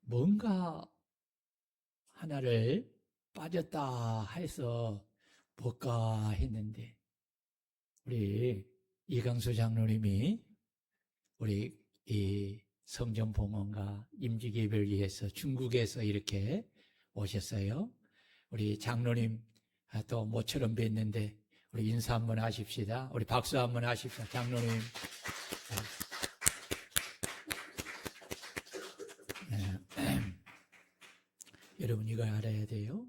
뭔가 하나를 빠졌다 해서 뭘까 했는데, 우리 이강수 장로님이 우리 이 성전봉헌과 임직예배를 위해서 중국에서 이렇게 오셨어요. 우리 장로님 또 모처럼 뵀는데 우리 인사 한번 하십시다. 우리 박수 한번 하십시다. 장로님. 여러분 이걸 알아야 돼요.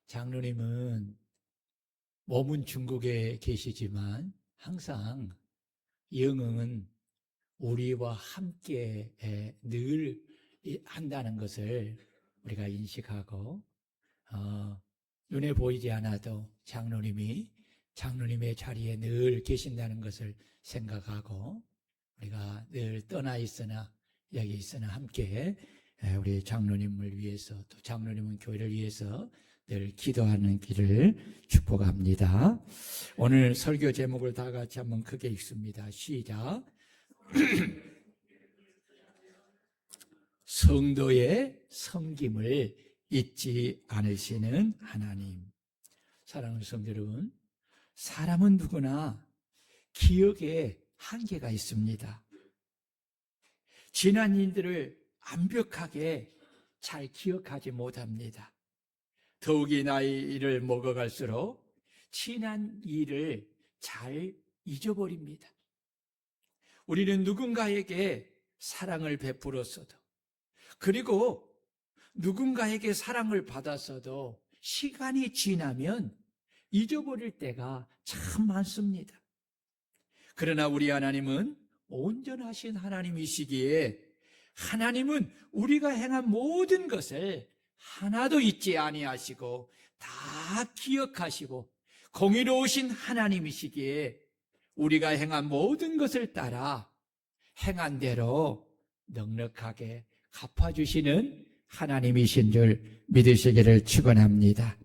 장로님은 몸은 중국에 계시지만 항상 영은 우리와 함께 늘 한다는 것을 우리가 인식하고, 눈에 보이지 않아도 장로님의 자리에 늘 계신다는 것을 생각하고, 우리가 늘 떠나 있으나 여기 있으나 함께 우리 장로님을 위해서, 또 장로님은 교회를 위해서 늘 기도하는 길을 축복합니다. 오늘 설교 제목을 다 같이 한번 크게 읽습니다. 시작. 성도의 섬김을 잊지 않으시는 하나님. 사랑하는 성도 여러분, 사람은 누구나 기억에 한계가 있습니다. 지난 일들을 완벽하게 잘 기억하지 못합니다. 더욱이 나이를 먹어갈수록 지난 일을 잘 잊어버립니다. 우리는 누군가에게 사랑을 베풀었어도, 그리고 누군가에게 사랑을 받았어도 시간이 지나면 잊어버릴 때가 참 많습니다. 그러나 우리 하나님은 온전하신 하나님이시기에 하나님은 우리가 행한 모든 것을 하나도 잊지 아니하시고 다 기억하시고 공의로우신 하나님이시기에 우리가 행한 모든 것을 따라 행한 대로 넉넉하게 갚아주시는 하나님이신 줄 믿으시기를 축원합니다.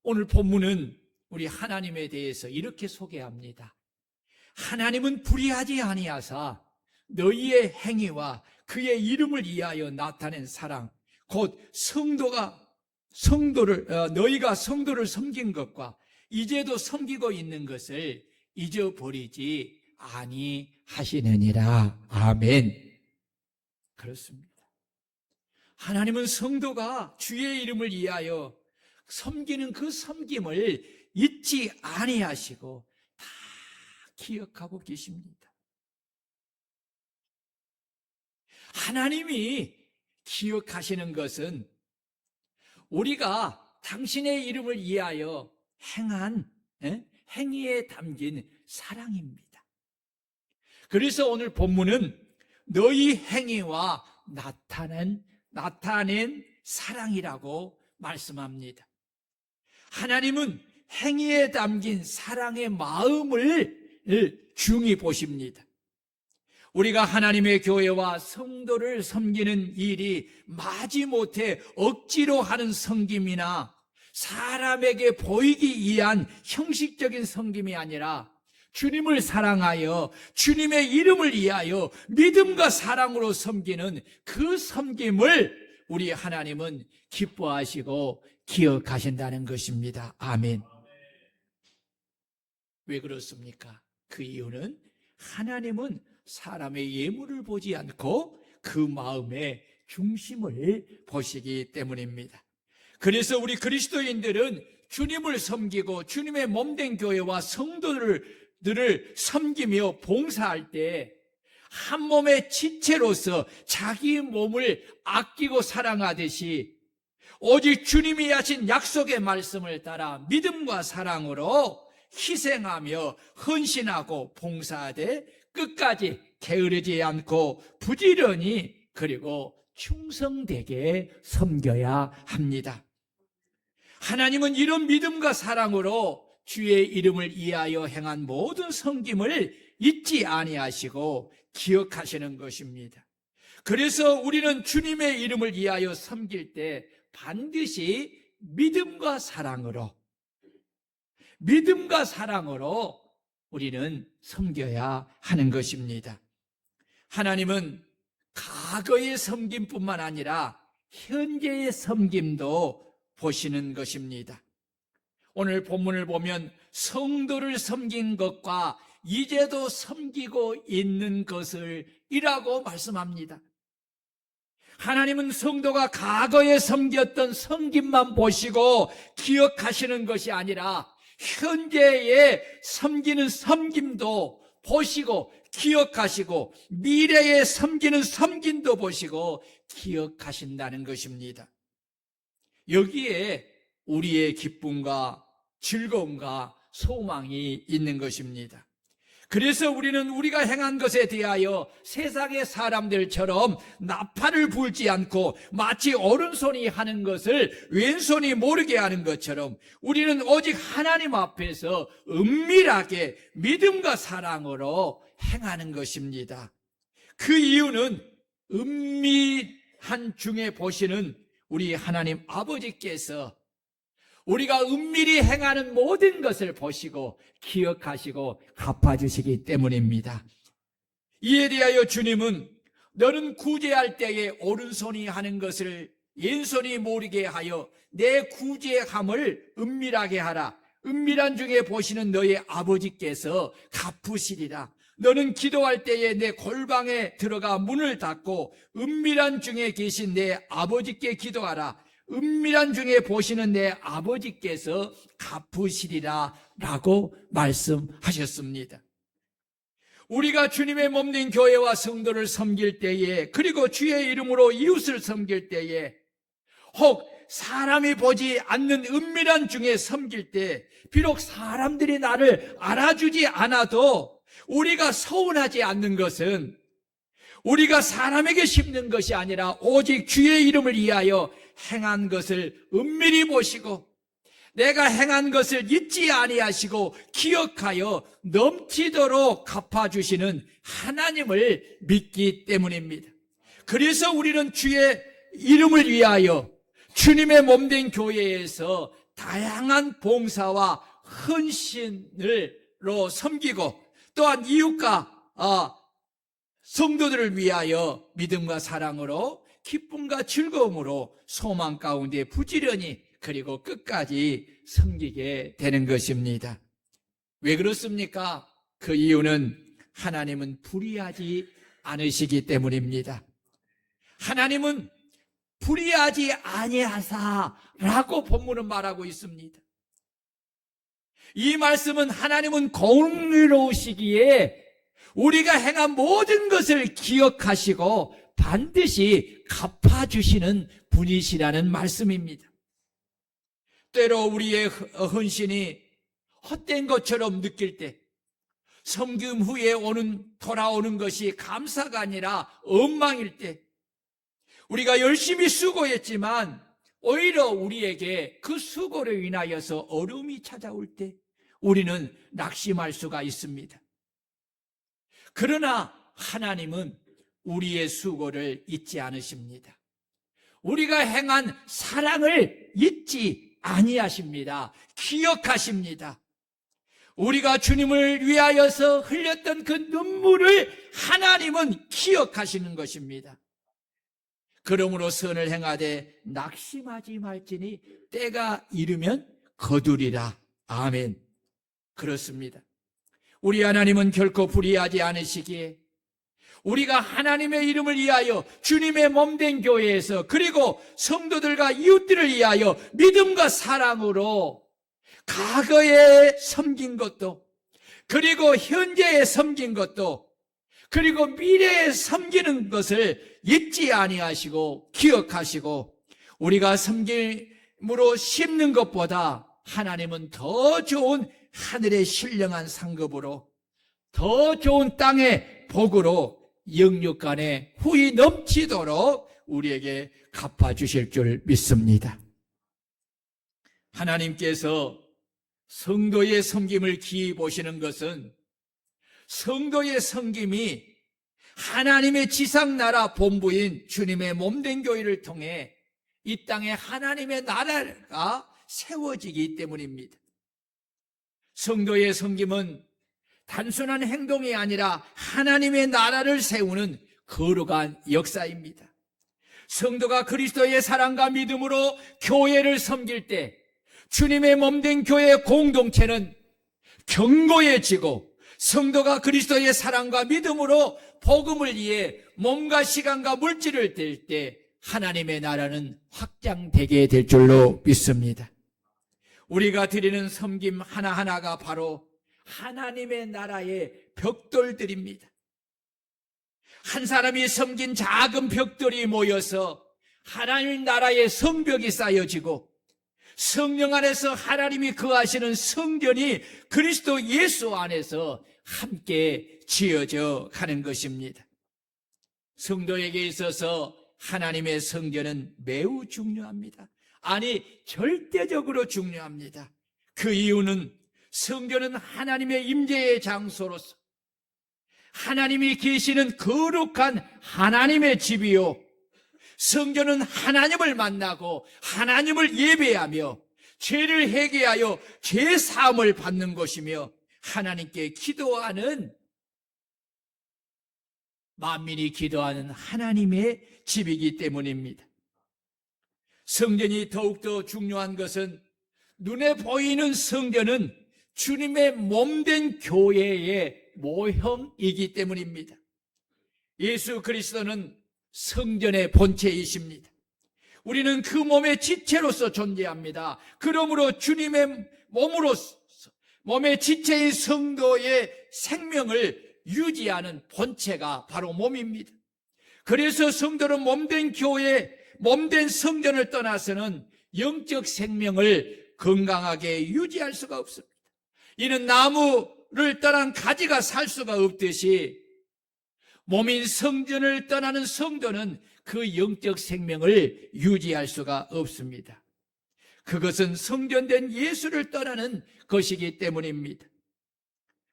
오늘 본문은 우리 하나님에 대해서 이렇게 소개합니다. 하나님은 불의하지 아니하사 너희의 행위와 그의 이름을 위하여 나타낸 사랑, 곧 너희가 성도를 섬긴 것과 이제도 섬기고 있는 것을 잊어버리지 아니하시느니라. 아멘. 그렇습니다. 하나님은 성도가 주의 이름을 위하여 섬기는 그 섬김을 잊지 아니하시고 다 기억하고 계십니다. 하나님이 기억하시는 것은 우리가 당신의 이름을 위하여 행한 행위에 담긴 사랑입니다. 그래서 오늘 본문은 너희 행위와 나타낸 사랑이라고 말씀합니다. 하나님은 행위에 담긴 사랑의 마음을 중히 보십니다. 우리가 하나님의 교회와 성도를 섬기는 일이 마지못해 억지로 하는 섬김이나 사람에게 보이기 위한 형식적인 섬김이 아니라 주님을 사랑하여 주님의 이름을 위하여 믿음과 사랑으로 섬기는 그 섬김을 우리 하나님은 기뻐하시고 기억하신다는 것입니다. 아멘. 왜 그렇습니까? 그 이유는 하나님은 사람의 예물을 보지 않고 그 마음의 중심을 보시기 때문입니다. 그래서 우리 그리스도인들은 주님을 섬기고 주님의 몸된 교회와 성도들을 섬기며 봉사할 때 한 몸의 지체로서 자기 몸을 아끼고 사랑하듯이 오직 주님이 하신 약속의 말씀을 따라 믿음과 사랑으로 희생하며 헌신하고 봉사하되 끝까지 게으르지 않고 부지런히 그리고 충성되게 섬겨야 합니다. 하나님은 이런 믿음과 사랑으로 주의 이름을 위하여 행한 모든 섬김을 잊지 아니하시고 기억하시는 것입니다. 그래서 우리는 주님의 이름을 위하여 섬길 때 반드시 믿음과 사랑으로 우리는 섬겨야 하는 것입니다. 하나님은 과거의 섬김뿐만 아니라 현재의 섬김도 보시는 것입니다. 오늘 본문을 보면 성도를 섬긴 것과 이제도 섬기고 있는 것을 이라고 말씀합니다. 하나님은 성도가 과거에 섬겼던 섬김만 보시고 기억하시는 것이 아니라 현재에 섬기는 섬김도 보시고 기억하시고 미래에 섬기는 섬김도 보시고 기억하신다는 것입니다. 여기에 우리의 기쁨과 즐거움과 소망이 있는 것입니다. 그래서 우리는 우리가 행한 것에 대하여 세상의 사람들처럼 나팔을 불지 않고 마치 오른손이 하는 것을 왼손이 모르게 하는 것처럼 우리는 오직 하나님 앞에서 은밀하게 믿음과 사랑으로 행하는 것입니다. 그 이유는 은밀한 중에 보시는 우리 하나님 아버지께서 우리가 은밀히 행하는 모든 것을 보시고 기억하시고 갚아주시기 때문입니다. 이에 대하여 주님은 너는 구제할 때에 오른손이 하는 것을 왼손이 모르게 하여 내 구제함을 은밀하게 하라. 은밀한 중에 보시는 너의 아버지께서 갚으시리라. 너는 기도할 때에 내 골방에 들어가 문을 닫고 은밀한 중에 계신 내 아버지께 기도하라. 은밀한 중에 보시는 내 아버지께서 갚으시리라 라고 말씀하셨습니다. 우리가 주님의 몸된 교회와 성도를 섬길 때에, 그리고 주의 이름으로 이웃을 섬길 때에, 혹 사람이 보지 않는 은밀한 중에 섬길 때 비록 사람들이 나를 알아주지 않아도 우리가 서운하지 않는 것은 우리가 사람에게 심는 것이 아니라 오직 주의 이름을 위하여 행한 것을 은밀히 보시고 내가 행한 것을 잊지 아니하시고 기억하여 넘치도록 갚아주시는 하나님을 믿기 때문입니다. 그래서 우리는 주의 이름을 위하여 주님의 몸된 교회에서 다양한 봉사와 헌신으로 섬기고 또한 이웃과 성도들을 위하여 믿음과 사랑으로 기쁨과 즐거움으로 소망 가운데 부지런히 그리고 끝까지 섬기게 되는 것입니다. 왜 그렇습니까? 그 이유는 하나님은 불의하지 않으시기 때문입니다. 하나님은 불의하지 아니하사라고 본문은 말하고 있습니다. 이 말씀은 하나님은 공의로우시기에 우리가 행한 모든 것을 기억하시고 반드시 갚아주시는 분이시라는 말씀입니다. 때로 우리의 헌신이 헛된 것처럼 느낄 때, 섬김 후에 돌아오는 것이 감사가 아니라 원망일 때, 우리가 열심히 수고했지만 오히려 우리에게 그 수고로 인하여서 어려움이 찾아올 때 우리는 낙심할 수가 있습니다. 그러나 하나님은 우리의 수고를 잊지 않으십니다. 우리가 행한 사랑을 잊지 아니하십니다. 기억하십니다. 우리가 주님을 위하여서 흘렸던 그 눈물을 하나님은 기억하시는 것입니다. 그러므로 선을 행하되 낙심하지 말지니 때가 이르면 거두리라. 아멘. 그렇습니다. 우리 하나님은 결코 불의하지 않으시기에 우리가 하나님의 이름을 위하여 주님의 몸된 교회에서 그리고 성도들과 이웃들을 위하여 믿음과 사랑으로 과거에 섬긴 것도 그리고 현재에 섬긴 것도 그리고 미래에 섬기는 것을 잊지 아니하시고 기억하시고 우리가 섬김으로 심는 것보다 하나님은 더 좋은 하늘의 신령한 상급으로 더 좋은 땅의 복으로 영육간에 후이 넘치도록 우리에게 갚아주실 줄 믿습니다. 하나님께서 성도의 섬김을 기이 보시는 것은 성도의 섬김이 하나님의 지상나라 본부인 주님의 몸된 교회를 통해 이 땅에 하나님의 나라가 세워지기 때문입니다. 성도의 섬김은 단순한 행동이 아니라 하나님의 나라를 세우는 거룩한 역사입니다. 성도가 그리스도의 사랑과 믿음으로 교회를 섬길 때 주님의 몸된 교회 공동체는 견고해지고, 성도가 그리스도의 사랑과 믿음으로 복음을 위해 몸과 시간과 물질을 댈 때 하나님의 나라는 확장되게 될 줄로 믿습니다. 우리가 드리는 섬김 하나하나가 바로 하나님의 나라의 벽돌들입니다. 한 사람이 섬긴 작은 벽돌이 모여서 하나님 나라의 성벽이 쌓여지고, 성령 안에서 하나님이 거하시는 성전이 그리스도 예수 안에서 함께 지어져 가는 것입니다. 성도에게 있어서 하나님의 성전은 매우 중요합니다. 아니, 절대적으로 중요합니다. 그 이유는 성전은 하나님의 임재의 장소로서 하나님이 계시는 거룩한 하나님의 집이요, 성전은 하나님을 만나고 하나님을 예배하며 죄를 회개하여 죄 사함을 받는 것이며 하나님께 기도하는, 만민이 기도하는 하나님의 집이기 때문입니다. 성전이 더욱더 중요한 것은 눈에 보이는 성전은 주님의 몸된 교회의 모형이기 때문입니다. 예수 그리스도는 성전의 본체이십니다. 우리는 그 몸의 지체로서 존재합니다. 그러므로 주님의 몸으로서 몸의 지체인 성도의 생명을 유지하는 본체가 바로 몸입니다. 그래서 성도는 몸된 교회, 몸된 성전을 떠나서는 영적 생명을 건강하게 유지할 수가 없습니다. 이는 나무를 떠난 가지가 살 수가 없듯이 몸인 성전을 떠나는 성도는 그 영적 생명을 유지할 수가 없습니다. 그것은 성전된 예수를 떠나는 것이기 때문입니다.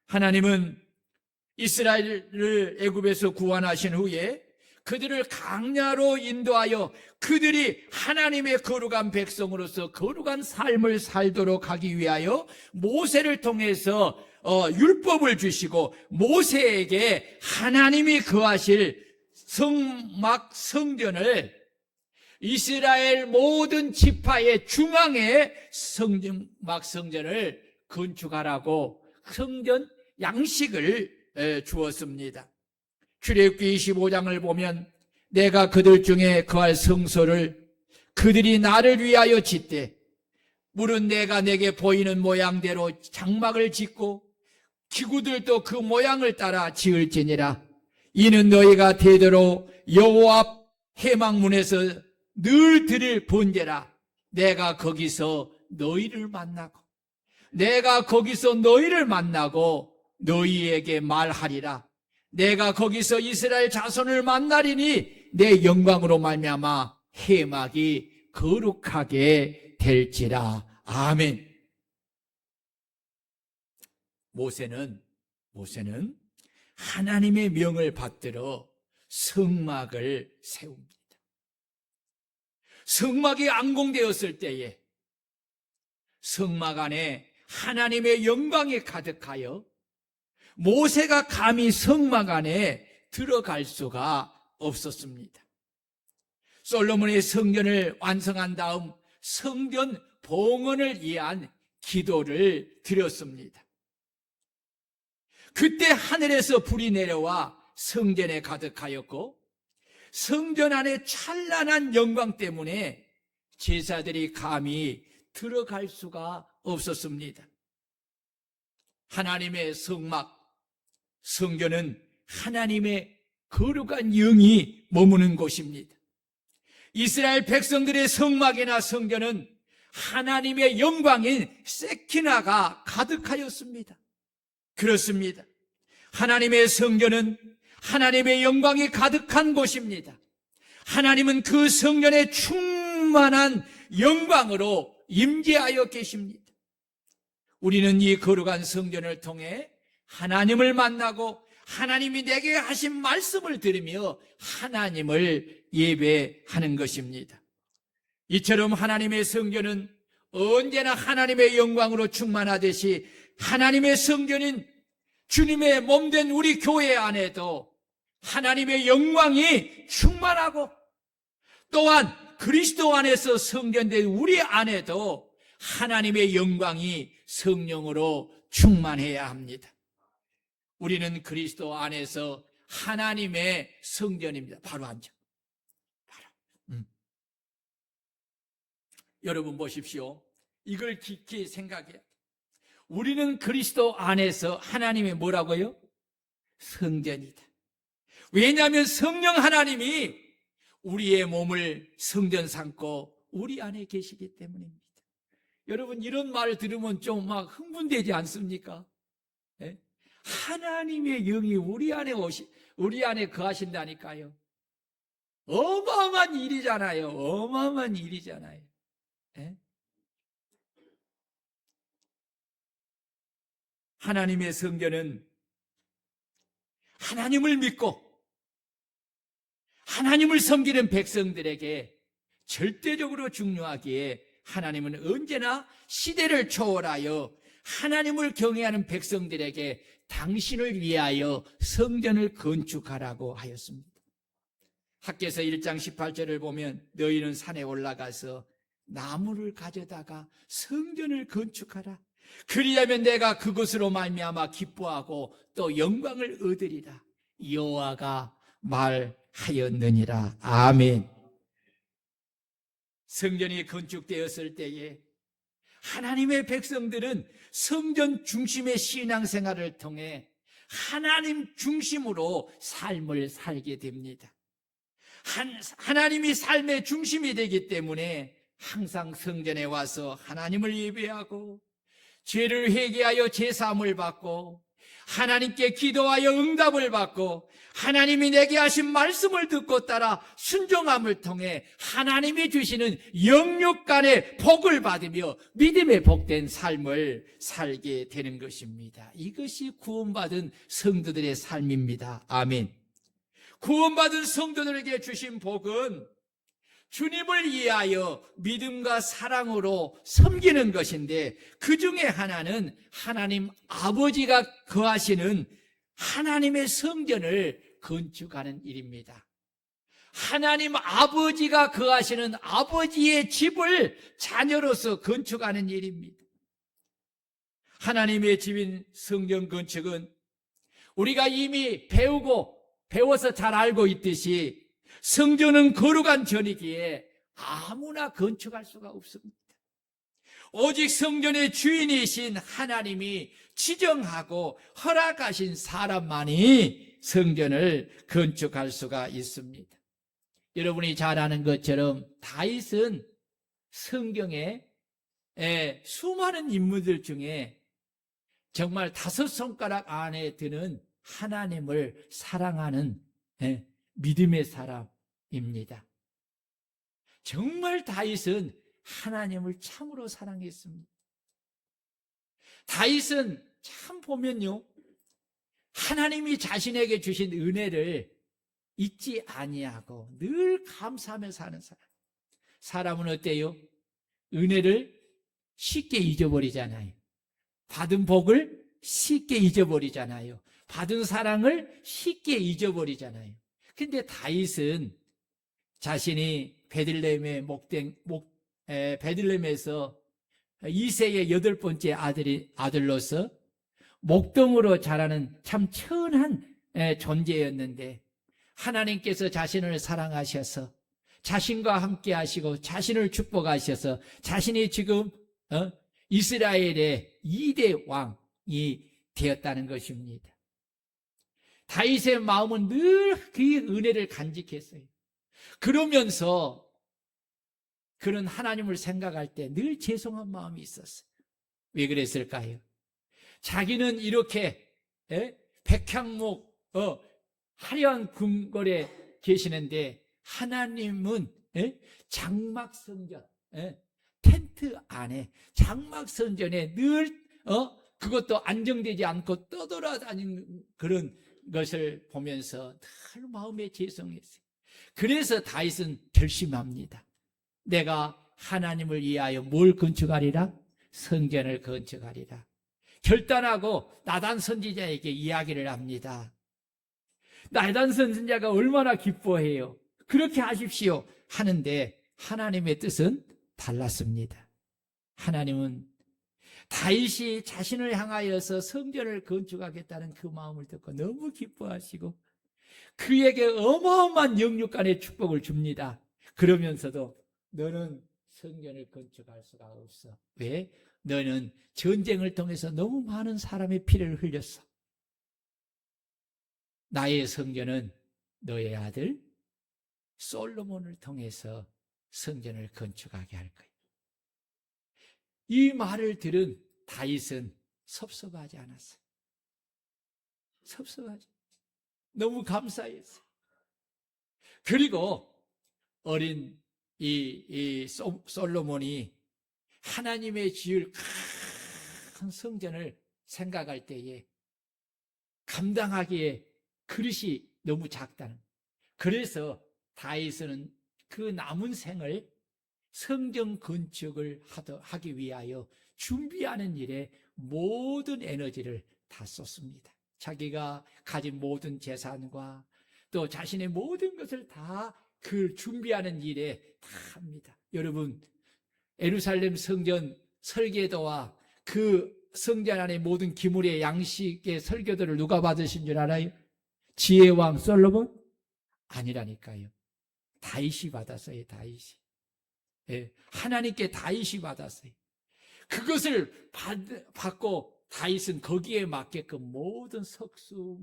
하나님은 이스라엘을 애굽에서 구원하신 후에 그들을 광야로 인도하여 그들이 하나님의 거룩한 백성으로서 거룩한 삶을 살도록 하기 위하여 모세를 통해서 율법을 주시고, 모세에게 하나님이 거하실 성막 성전을 이스라엘 모든 지파의 중앙에 성막 성전을 건축하라고 성전 양식을 주었습니다. 출애굽기 25장을 보면 내가 그들 중에 거할 성소를 그들이 나를 위하여 짓되 물은 내가 내게 보이는 모양대로 장막을 짓고 기구들도 그 모양을 따라 지을지니라. 이는 너희가 대대로 여호와 앞 회막문에서 늘 드릴 번제라. 내가 거기서 너희를 만나고 너희에게 말하리라. 내가 거기서 이스라엘 자손을 만나리니 내 영광으로 말미암아 회막이 거룩하게 될지라. 아멘. 모세는 하나님의 명을 받들어 성막을 세웁니다. 성막이 안공되었을 때에 성막 안에 하나님의 영광이 가득하여 모세가 감히 성막 안에 들어갈 수가 없었습니다. 솔로몬의 성전을 완성한 다음 성전 봉헌을 위한 기도를 드렸습니다. 그때 하늘에서 불이 내려와 성전에 가득하였고 성전 안에 찬란한 영광 때문에 제사들이 감히 들어갈 수가 없었습니다. 하나님의 성막, 성전은 하나님의 거룩한 영이 머무는 곳입니다. 이스라엘 백성들의 성막이나 성전은 하나님의 영광인 세키나가 가득하였습니다. 그렇습니다. 하나님의 성전은 하나님의 영광이 가득한 곳입니다. 하나님은 그 성전에 충만한 영광으로 임재하여 계십니다. 우리는 이 거룩한 성전을 통해 하나님을 만나고 하나님이 내게 하신 말씀을 들으며 하나님을 예배하는 것입니다. 이처럼 하나님의 성전은 언제나 하나님의 영광으로 충만하듯이 하나님의 성전인 주님의 몸된 우리 교회 안에도 하나님의 영광이 충만하고 또한 그리스도 안에서 성전된 우리 안에도 하나님의 영광이 성령으로 충만해야 합니다. 우리는 그리스도 안에서 하나님의 성전입니다. 바로 앉아. 여러분 보십시오. 이걸 깊이 생각해요. 우리는 그리스도 안에서 하나님의 뭐라고요? 성전이다. 왜냐하면 성령 하나님이 우리의 몸을 성전 삼고 우리 안에 계시기 때문입니다. 여러분 이런 말 들으면 좀 막 흥분되지 않습니까? 네? 하나님의 영이 우리 안에 거하신다니까요. 어마어마한 일이잖아요. 어마어마한 일이잖아요. 네? 하나님의 성전은 하나님을 믿고 하나님을 섬기는 백성들에게 절대적으로 중요하기에 하나님은 언제나 시대를 초월하여 하나님을 경외하는 백성들에게 당신을 위하여 성전을 건축하라고 하였습니다. 학개서 1장 18절을 보면 너희는 산에 올라가서 나무를 가져다가 성전을 건축하라. 그리하면 내가 그것으로 말미암아 기뻐하고 또 영광을 얻으리라. 여호와가 말하였느니라. 아멘. 성전이 건축되었을 때에 하나님의 백성들은 성전 중심의 신앙생활을 통해 하나님 중심으로 삶을 살게 됩니다. 하나님이 삶의 중심이 되기 때문에 항상 성전에 와서 하나님을 예배하고 죄를 회개하여 제사함을 받고 하나님께 기도하여 응답을 받고 하나님이 내게 하신 말씀을 듣고 따라 순종함을 통해 하나님이 주시는 영육 간의 복을 받으며 믿음의 복된 삶을 살게 되는 것입니다. 이것이 구원받은 성도들의 삶입니다. 아멘. 구원받은 성도들에게 주신 복은 주님을 위하여 믿음과 사랑으로 섬기는 것인데 그 중에 하나는 하나님 아버지가 거하시는 하나님의 성전을 건축하는 일입니다. 하나님 아버지가 거하시는 아버지의 집을 자녀로서 건축하는 일입니다. 하나님의 집인 성전 건축은 우리가 이미 배워서 잘 알고 있듯이 성전은 거룩한 전이기에 아무나 건축할 수가 없습니다. 오직 성전의 주인이신 하나님이 지정하고 허락하신 사람만이 성전을 건축할 수가 있습니다. 여러분이 잘 아는 것처럼 다윗은 성경에 수많은 인물들 중에 정말 5손가락 안에 드는 하나님을 사랑하는 믿음의 사람입니다. 정말 다윗은 하나님을 참으로 사랑했습니다. 다윗은 참 보면요, 하나님이 자신에게 주신 은혜를 잊지 아니하고 늘 감사하며 사는 사람. 사람은 어때요? 은혜를 쉽게 잊어버리잖아요. 받은 복을 쉽게 잊어버리잖아요. 받은 사랑을 쉽게 잊어버리잖아요. 근데 다윗은 자신이 베들레헴에서 이세의 8번째 아들로서 목동으로 자라는 참 천한 존재였는데 하나님께서 자신을 사랑하셔서 자신과 함께 하시고 자신을 축복하셔서 자신이 지금 이스라엘의 2대 왕이 되었다는 것입니다. 다윗의 마음은 늘 그 은혜를 간직했어요. 그러면서 그는 하나님을 생각할 때 늘 죄송한 마음이 있었어요. 왜 그랬을까요? 자기는 이렇게 백향목 화려한 궁궐에 계시는데 하나님은 장막성전 텐트 안에 장막성전에 늘 그것도 안정되지 않고 떠돌아다니는 그런 것을 보면서 늘 마음에 죄송했어요. 그래서 다윗은 결심합니다. 내가 하나님을 위하여 뭘 건축하리라? 성전을 건축하리라. 결단하고 나단 선지자에게 이야기를 합니다. 나단 선지자가 얼마나 기뻐해요. 그렇게 하십시오 하는데 하나님의 뜻은 달랐습니다. 하나님은 다윗이 자신을 향하여서 성전을 건축하겠다는 그 마음을 듣고 너무 기뻐하시고 그에게 어마어마한 영육간의 축복을 줍니다. 그러면서도 너는 성전을 건축할 수가 없어. 왜? 너는 전쟁을 통해서 너무 많은 사람의 피를 흘렸어. 나의 성전은 너의 아들 솔로몬을 통해서 성전을 건축하게 할 거야. 이 말을 들은 다윗은 섭섭하지 않았어요. 섭섭하지. 너무 감사했어요. 그리고 어린 이 솔로몬이 하나님의 지을 큰 성전을 생각할 때에 감당하기에 그릇이 너무 작다는. 그래서 다윗은 그 남은 생을 성전 건축을 하기 위하여 준비하는 일에 모든 에너지를 다 쏟습니다. 자기가 가진 모든 재산과 또 자신의 모든 것을 다 그 준비하는 일에 다 합니다. 여러분, 예루살렘 성전 설계도와 그 성전 안의 모든 기물의 양식의 설교도를 누가 받으신 줄 알아요? 지혜왕 솔로몬? 아니라니까요. 다윗이 받았어요. 다윗이. 예, 하나님께 다윗이 받았어요. 그것을 받고 다윗은 거기에 맞게끔 모든 석수,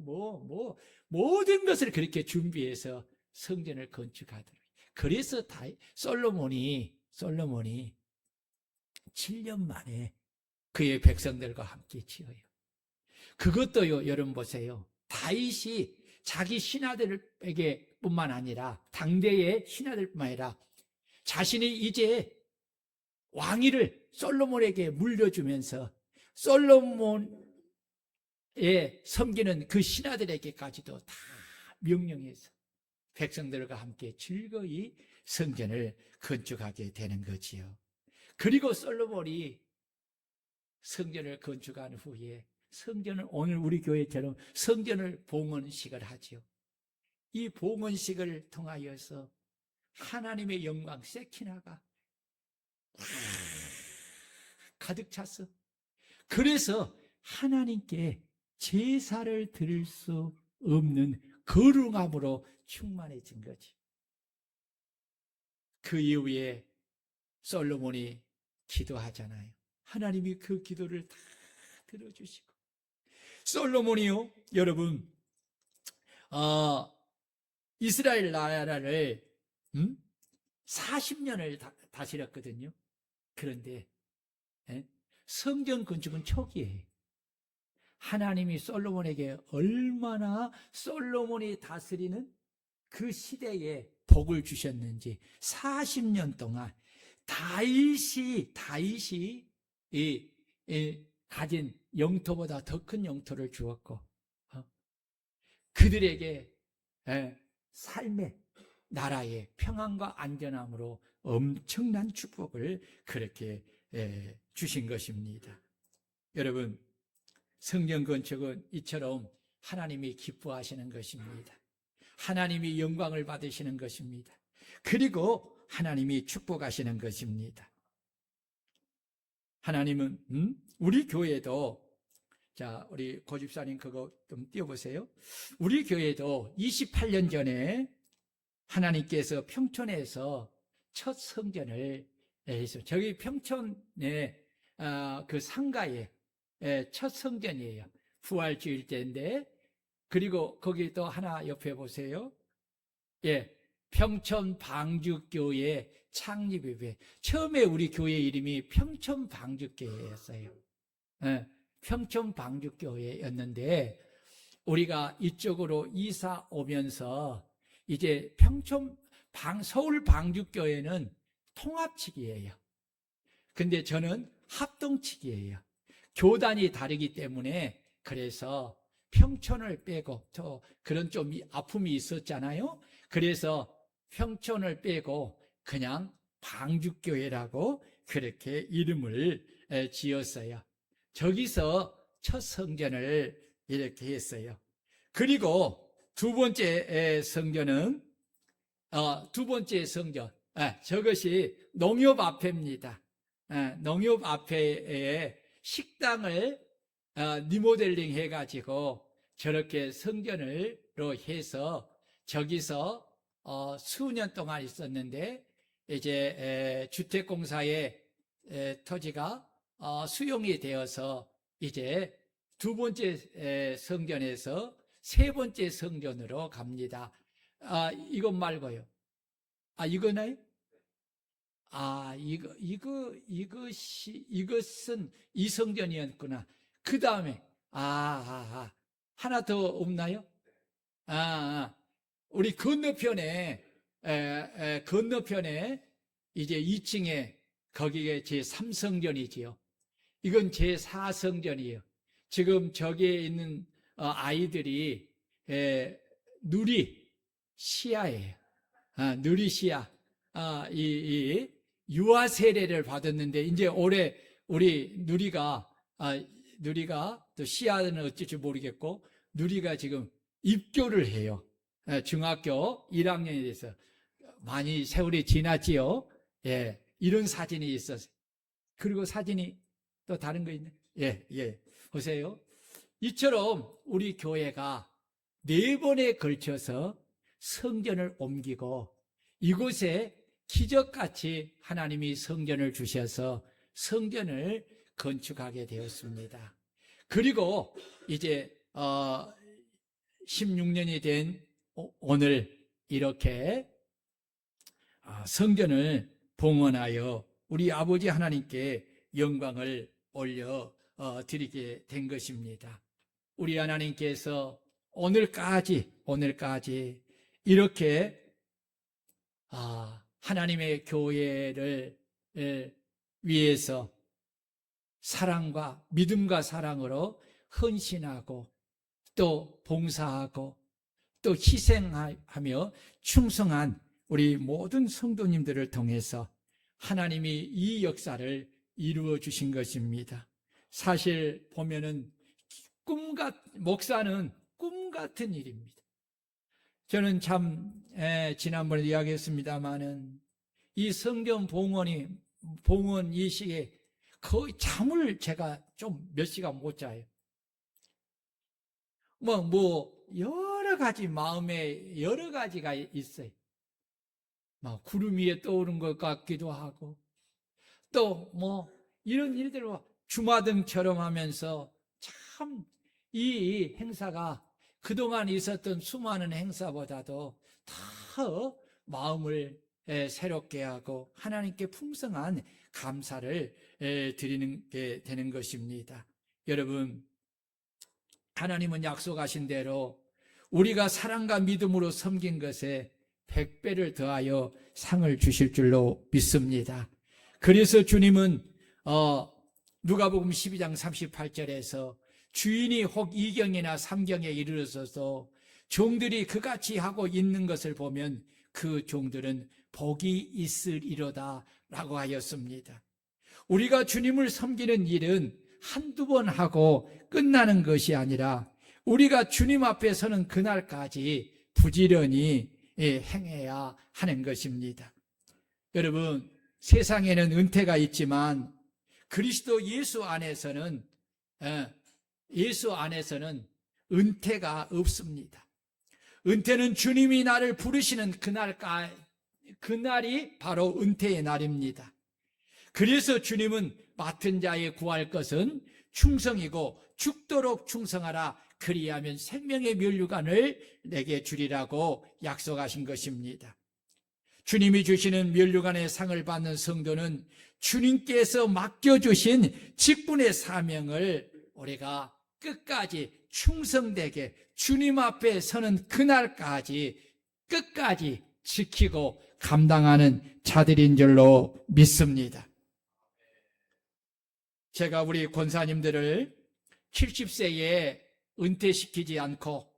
모든 것을 그렇게 준비해서 성전을 건축하더라고요. 그래서 솔로몬이 7년 만에 그의 백성들과 함께 지어요. 그것도요, 여러분 보세요. 다윗이 자기 신하들에게 뿐만 아니라 당대의 신하들뿐만 아니라 자신이 이제 왕위를 솔로몬에게 물려주면서 솔로몬에 섬기는 그 신하들에게까지도 다 명령해서 백성들과 함께 즐거이 성전을 건축하게 되는 거지요. 그리고 솔로몬이 성전을 건축한 후에 성전을 오늘 우리 교회처럼 성전을 봉헌식을 하지요. 이 봉헌식을 통하여서 하나님의 영광 세키나가 가득 찼어. 그래서 하나님께 제사를 드릴 수 없는 거룩함으로 충만해진 거지. 그 이후에 솔로몬이 기도하잖아요. 하나님이 그 기도를 다 들어주시고. 솔로몬이요, 여러분, 이스라엘 나라를 40년을 다스렸거든요. 그런데 성전 건축은 초기에 하나님이 솔로몬에게 얼마나 솔로몬이 다스리는 그 시대에 복을 주셨는지 40년 동안 다윗이 가진 영토보다 더 큰 영토를 주었고 그들에게 삶의 나라의 평안과 안전함으로 엄청난 축복을 그렇게 주신 것입니다. 여러분, 성전 건축은 이처럼 하나님이 기뻐하시는 것입니다. 하나님이 영광을 받으시는 것입니다. 그리고 하나님이 축복하시는 것입니다. 하나님은 우리 교회도, 자, 우리 고집사님 그거 좀 띄워보세요. 우리 교회도 28년 전에 하나님께서 평촌에서 첫 성전을 했어요. 저기 평촌에 그 상가에 첫 성전이에요. 부활주일제인데, 그리고 거기 또 하나 옆에 보세요. 예, 평촌 방주교회 창립예배. 처음에 우리 교회 이름이 평촌 방주교회였어요. 예, 평촌 방주교회였는데 우리가 이쪽으로 이사 오면서 이제 서울 방주교회는 통합측이에요. 근데 저는 합동측이에요. 교단이 다르기 때문에 그래서 평촌을 빼고 또 그런 좀 아픔이 있었잖아요. 그래서 평촌을 빼고 그냥 방주교회라고 그렇게 이름을 지었어요. 저기서 첫 성전을 이렇게 했어요. 그리고 두 번째 성전은 두 번째 성전, 저것이 농협 앞회입니다. 농협 앞회에 식당을 리모델링 해가지고 저렇게 성전으로 해서 저기서 수년 동안 있었는데 이제 주택공사의 토지가 수용이 되어서 이제 두 번째 성전에서 세 번째 성전으로 갑니다. 이것 말고요. 이거나요? 이것은 이 성전이었구나. 그 다음에, 하나 더 없나요? 우리 건너편에, 건너편에 이제 2층에 거기에 제3성전이지요. 이건 제4성전이에요. 지금 저기에 있는 아이들이 누리 시아예요. 누리 시아. 이 유아 세례를 받았는데 이제 올해 우리 누리가 또 시아는 어쩔지 모르겠고 누리가 지금 입교를 해요. 중학교 1학년이 돼서 많이 세월이 지났지요. 예, 이런 사진이 있었어요. 그리고 사진이 또 다른 거 있네. 예, 보세요. 이처럼 우리 교회가 4번에 걸쳐서 성전을 옮기고 이곳에 기적같이 하나님이 성전을 주셔서 성전을 건축하게 되었습니다. 그리고 이제 16년이 된 오늘 이렇게 성전을 봉헌하여 우리 아버지 하나님께 영광을 올려 드리게 된 것입니다. 우리 하나님께서 오늘까지 이렇게 하나님의 교회를 위해서 사랑과 믿음과 사랑으로 헌신하고 또 봉사하고 또 희생하며 충성한 우리 모든 성도님들을 통해서 하나님이 이 역사를 이루어 주신 것입니다. 사실 보면은 목사는 꿈 같은 일입니다. 저는 참 지난번에 이야기했습니다마는 이 성경 봉헌 이 시기에 거의 잠을 제가 좀 몇 시간 못 자요. 여러 가지 마음에 여러 가지가 있어요. 막 구름 위에 떠오른 것 같기도 하고 또 이런 일들을 주마등처럼 하면서 참 이 행사가 그동안 있었던 수많은 행사보다도 더 마음을 새롭게 하고 하나님께 풍성한 감사를 드리는 게 되는 것입니다. 여러분, 하나님은 약속하신 대로 우리가 사랑과 믿음으로 섬긴 것에 100배를 더하여 상을 주실 줄로 믿습니다. 그래서 주님은 누가복음 12장 38절에서 주인이 혹 2경이나 3경에 이르러서도 종들이 그같이 하고 있는 것을 보면 그 종들은 복이 있으리로다 라고 하였습니다. 우리가 주님을 섬기는 일은 한두 번 하고 끝나는 것이 아니라 우리가 주님 앞에 서는 그날까지 부지런히 행해야 하는 것입니다. 여러분, 세상에는 은퇴가 있지만 그리스도 예수 안에서는 은퇴가 없습니다. 은퇴는 주님이 나를 부르시는 그날이 바로 은퇴의 날입니다. 그래서 주님은 맡은 자에 구할 것은 충성이고 죽도록 충성하라. 그리하면 생명의 면류관을 내게 주리라고 약속하신 것입니다. 주님이 주시는 면류관의 상을 받는 성도는 주님께서 맡겨주신 직분의 사명을 우리가 끝까지 충성되게 주님 앞에 서는 그날까지 끝까지 지키고 감당하는 자들인 줄로 믿습니다. 제가 우리 권사님들을 70세에 은퇴시키지 않고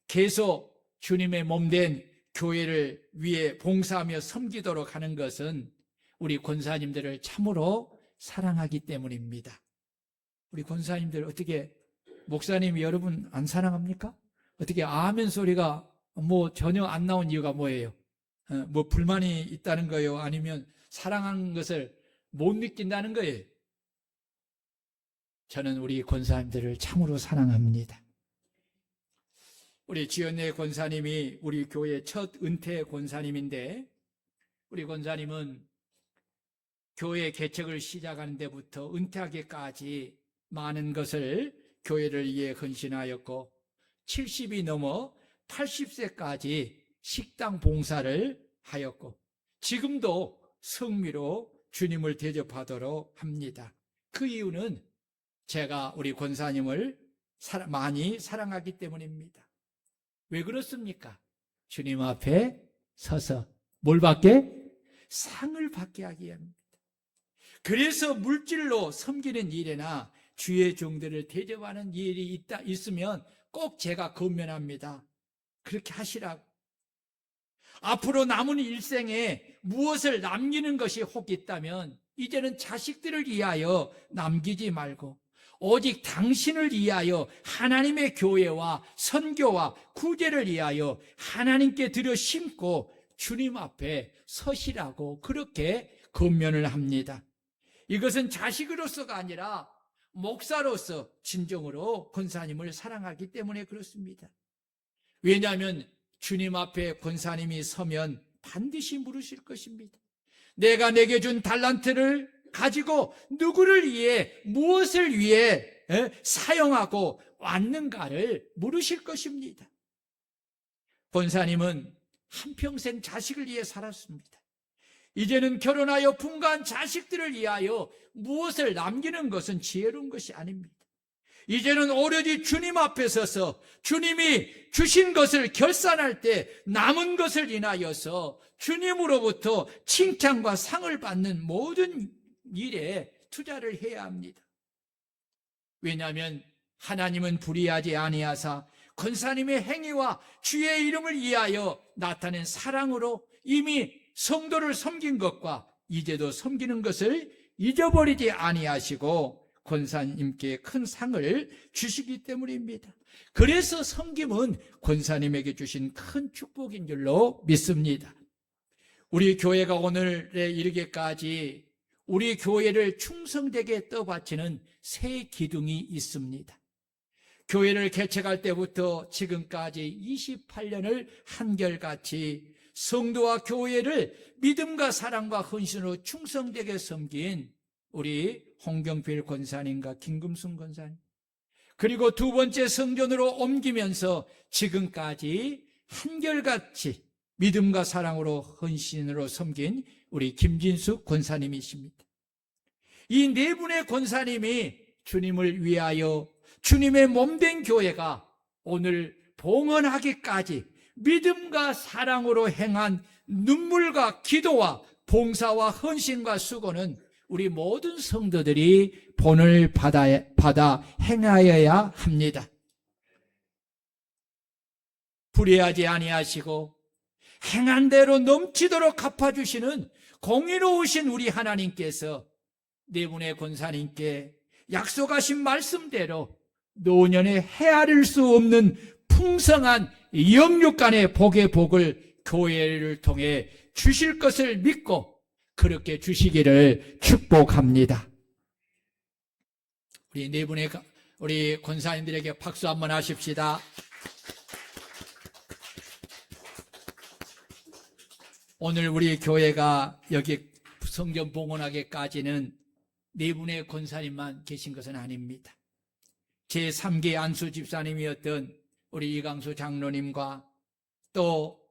계속 주님의 몸된 교회를 위해 봉사하며 섬기도록 하는 것은 우리 권사님들을 참으로 사랑하기 때문입니다. 우리 권사님들 어떻게 목사님 여러분 안 사랑합니까? 어떻게 아멘 소리가 뭐 전혀 안 나온 이유가 뭐예요? 뭐 불만이 있다는 거예요? 아니면 사랑하는 것을 못 느낀다는 거예요? 저는 우리 권사님들을 참으로 사랑합니다. 우리 지연래 권사님이 우리 교회 첫 은퇴 권사님인데, 우리 권사님은 교회 개척을 시작하는 데부터 은퇴하기까지 많은 것을 교회를 위해 헌신하였고, 70이 넘어 80세까지 식당 봉사를 하였고, 지금도 성미로 주님을 대접하도록 합니다. 그 이유는 제가 우리 권사님을 많이 사랑하기 때문입니다. 왜 그렇습니까? 주님 앞에 서서 뭘 받게? 상을 받게 하기 위함입니다. 그래서 물질로 섬기는 일이나 주의 종들을 대접하는 일이 있으면 꼭 제가 권면합니다. 그렇게 하시라고. 앞으로 남은 일생에 무엇을 남기는 것이 혹 있다면 이제는 자식들을 위하여 남기지 말고 오직 당신을 위하여 하나님의 교회와 선교와 구제를 위하여 하나님께 들여 심고 주님 앞에 서시라고 그렇게 권면을 합니다. 이것은 자식으로서가 아니라 목사로서 진정으로 권사님을 사랑하기 때문에 그렇습니다. 왜냐하면 주님 앞에 권사님이 서면 반드시 물으실 것입니다. 내가 내게 준 달란트를 가지고 누구를 위해 무엇을 위해 사용하고 왔는가를 물으실 것입니다. 권사님은 한평생 자식을 위해 살았습니다. 이제는 결혼하여 분가한 자식들을 위하여 무엇을 남기는 것은 지혜로운 것이 아닙니다. 이제는 오로지 주님 앞에 서서 주님이 주신 것을 결산할 때 남은 것을 인하여서 주님으로부터 칭찬과 상을 받는 모든 일에 투자를 해야 합니다. 왜냐하면 하나님은 불의하지 아니하사 권사님의 행위와 주의 이름을 위하여 나타낸 사랑으로 이미 성도를 섬긴 것과 이제도 섬기는 것을 잊어버리지 아니하시고 권사님께 큰 상을 주시기 때문입니다. 그래서 섬김은 권사님에게 주신 큰 축복인 줄로 믿습니다. 우리 교회가 오늘에 이르기까지 우리 교회를 충성되게 떠받치는 새 기둥이 있습니다. 교회를 개척할 때부터 지금까지 28년을 한결같이 성도와 교회를 믿음과 사랑과 헌신으로 충성되게 섬긴 우리 홍경필 권사님과 김금순 권사님, 그리고 두 번째 성전으로 옮기면서 지금까지 한결같이 믿음과 사랑으로 헌신으로 섬긴 우리 김진숙 권사님이십니다. 이 네 분의 권사님이 주님을 위하여 주님의 몸된 교회가 오늘 봉헌하기까지 믿음과 사랑으로 행한 눈물과 기도와 봉사와 헌신과 수고는 우리 모든 성도들이 본을 받아 행하여야 합니다. 불의하지 아니하시고 행한 대로 넘치도록 갚아주시는 공의로우신 우리 하나님께서 네 분의 권사님께 약속하신 말씀대로 노년에 헤아릴 수 없는 풍성한 영육간의 복의 복을 교회를 통해 주실 것을 믿고 그렇게 주시기를 축복합니다. 우리 네 분의 우리 권사님들에게 박수 한번 하십시다. 오늘 우리 교회가 여기 성전 봉헌하기까지는 네 분의 권사님만 계신 것은 아닙니다. 제3기 안수 집사님이었던 우리 이강수 장로님과 또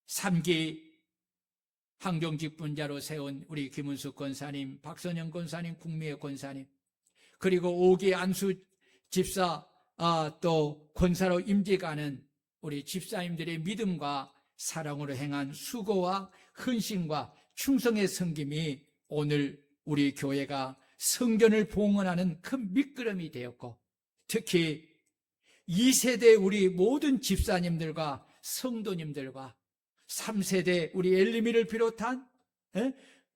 3기 항종직분자로 세운 우리 김은숙 권사님, 박선영 권사님, 국미애 권사님, 그리고 5기 안수 집사 또 권사로 임직하는 우리 집사님들의 믿음과 사랑으로 행한 수고와 헌신과 충성의 섬김이 오늘 우리 교회가 성전을 봉헌하는 큰 밑거름이 되었고, 특히 2세대 우리 모든 집사님들과 성도님들과 3세대 우리 엘리미를 비롯한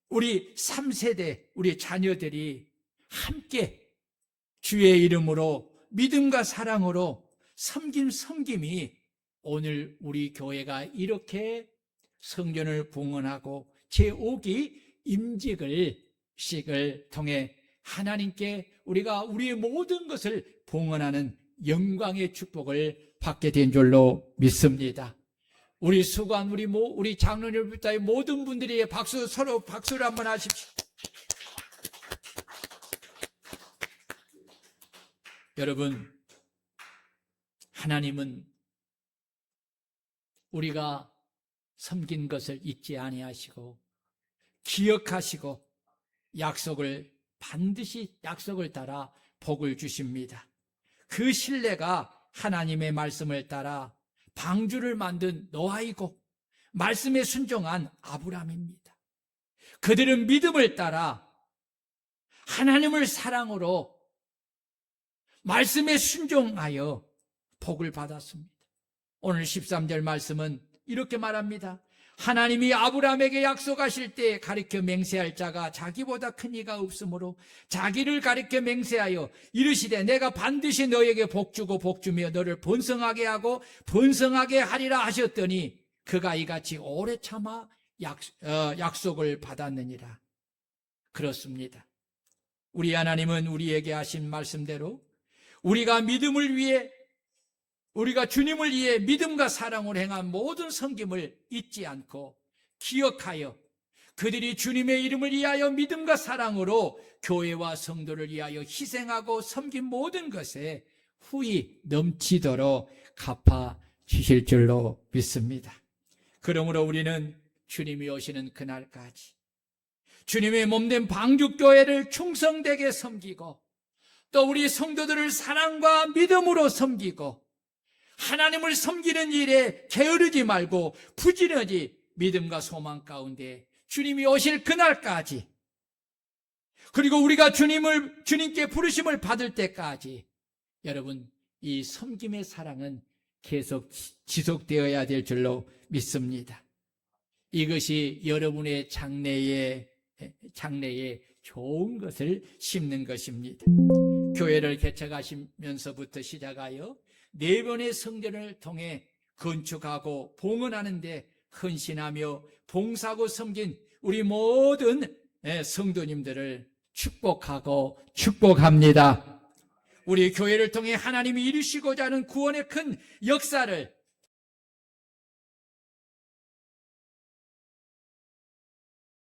우리 3세대 우리 자녀들이 함께 주의 이름으로 믿음과 사랑으로 섬김이 오늘 우리 교회가 이렇게 성전을 봉헌하고 제5기 임직식을 통해 하나님께 우리가 우리의 모든 것을 봉헌하는 영광의 축복을 받게 된 줄로 믿습니다. 우리 수관, 우리 장로님부터의 모든 분들이 서로 박수를 한번 하십시오. 여러분, 하나님은 우리가 섬긴 것을 잊지 아니하시고 기억하시고 반드시 약속을 따라 복을 주십니다. 그 신뢰가 하나님의 말씀을 따라 방주를 만든 노아이고 말씀에 순종한 아브라함입니다. 그들은 믿음을 따라 하나님을 사랑으로 말씀에 순종하여 복을 받았습니다. 오늘 13절 말씀은 이렇게 말합니다. 하나님이 아브라함에게 약속하실 때 가리켜 맹세할 자가 자기보다 큰 이가 없으므로 자기를 가리켜 맹세하여 이르시되 내가 반드시 너에게 복주고 복주며 너를 번성하게 하고 번성하게 하리라 하셨더니 그가 이같이 오래 참아 약속을 받았느니라. 그렇습니다. 우리 하나님은 우리에게 하신 말씀대로 우리가 주님을 위해 믿음과 사랑으로 행한 모든 섬김을 잊지 않고 기억하여 그들이 주님의 이름을 위하여 믿음과 사랑으로 교회와 성도를 위하여 희생하고 섬긴 모든 것에 후히 넘치도록 갚아 주실 줄로 믿습니다. 그러므로 우리는 주님이 오시는 그날까지 주님의 몸된 방주교회를 충성되게 섬기고 또 우리 성도들을 사랑과 믿음으로 섬기고 하나님을 섬기는 일에 게으르지 말고 부지런히 믿음과 소망 가운데 주님이 오실 그날까지 그리고 우리가 주님께 부르심을 받을 때까지 여러분 이 섬김의 사랑은 계속 지속되어야 될 줄로 믿습니다. 이것이 여러분의 장래에 좋은 것을 심는 것입니다. 교회를 개척하시면서부터 시작하여 4번의 성전을 통해 건축하고 봉헌하는 데 헌신하며 봉사하고 섬긴 우리 모든 성도님들을 축복하고 축복합니다. 우리 교회를 통해 하나님이 이루시고자 하는 구원의 큰 역사를